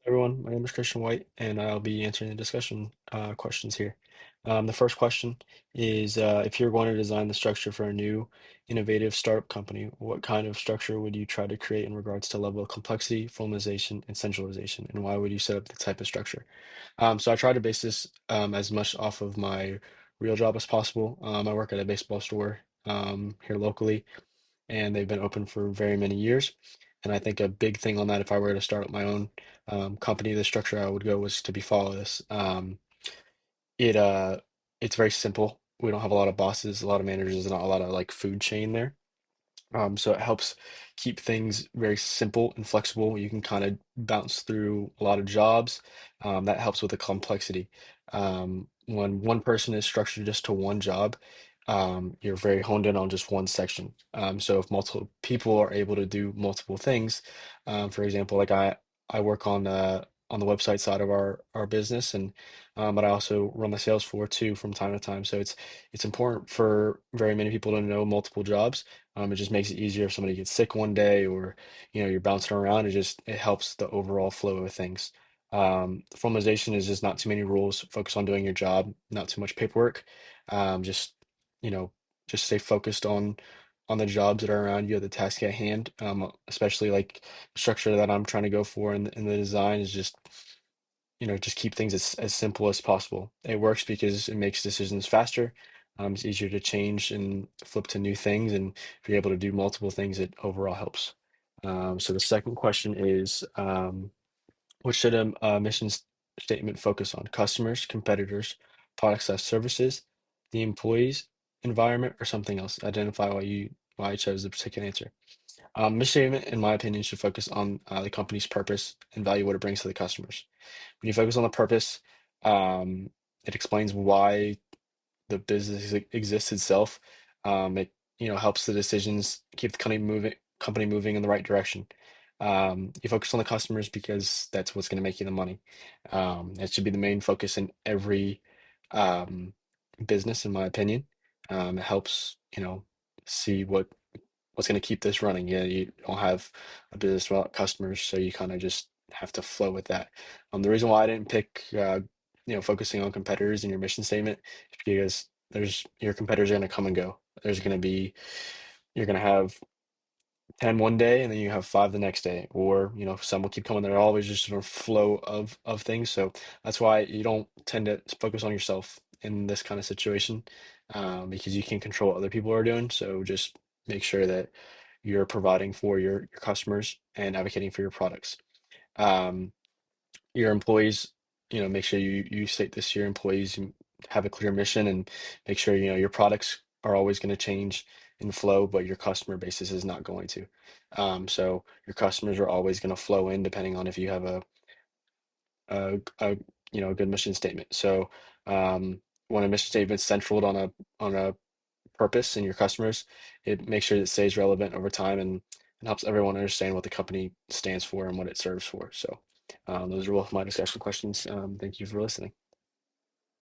Everyone, my name is Christian White, and I'll be answering the discussion questions here. The first question is if you're going to design the structure for a new innovative startup company, what kind of structure would you try to create in regards to level of complexity, formalization, and centralization, and why would you set up the type of structure? So I try to base this as much off of my real job as possible. I work at a baseball store here locally, and they've been open for very many years. And I think a big thing on that, if I were to start up my own company, the structure I would go was to be follow this. It it's very simple. We don't have a lot of bosses, a lot of managers, and not a lot of like food chain there. So it helps keep things very simple and flexible. You can kind of bounce through a lot of jobs. That helps with the complexity. When one person is structured just to one job, you're very honed in on just one section. So if multiple people are able to do multiple things, for example, like I work on the website side of our business, and but I also run the sales floor too from time to time. So it's important for very many people to know multiple jobs. It just makes it easier if somebody gets sick one day or you're bouncing around. It helps the overall flow of things. Formalization is just not too many rules. Focus on doing your job, not too much paperwork. Just you know, just stay focused on the jobs that are around you, the task at hand. Especially like the structure that I'm trying to go for in the design is just just keep things as simple as possible. It works because it makes decisions faster. It's easier to change and flip to new things, and if you're able to do multiple things, it overall helps. So the second question is, what should a mission statement focus on? Customers, competitors, products/services, the employees, environment, or something else? Identify why you chose the particular answer. Mission statement, in my opinion, should focus on the company's purpose and value, what it brings to the customers. When you focus on the purpose, it explains why the business exists itself. It helps the decisions keep the company moving in the right direction. You focus on the customers because that's what's going to make you the money. That should be the main focus in every um, business, in my opinion. It helps see what's going to keep this running. Yeah, you don't have a business without customers, so you kind of just have to flow with that. The reason why I didn't pick, focusing on competitors in your mission statement is because there's your competitors are going to come and go. You're going to have 10 one day and then you have 5 the next day, or some will keep coming. They're always just in a flow of things. So that's why you don't tend to focus on yourself in this kind of situation, because you can control what other people are doing. So just make sure that you're providing for your customers and advocating for your products. Um, your employees, make sure you state this to your employees and have a clear mission, and make sure your products are always going to change in flow, but your customer basis is not going to. So your customers are always going to flow in depending on if you have a good mission statement. So when a mission statement's centered on a purpose and your customers, it makes sure that it stays relevant over time, and helps everyone understand what the company stands for and what it serves for. So those are both my discussion questions. Thank you for listening.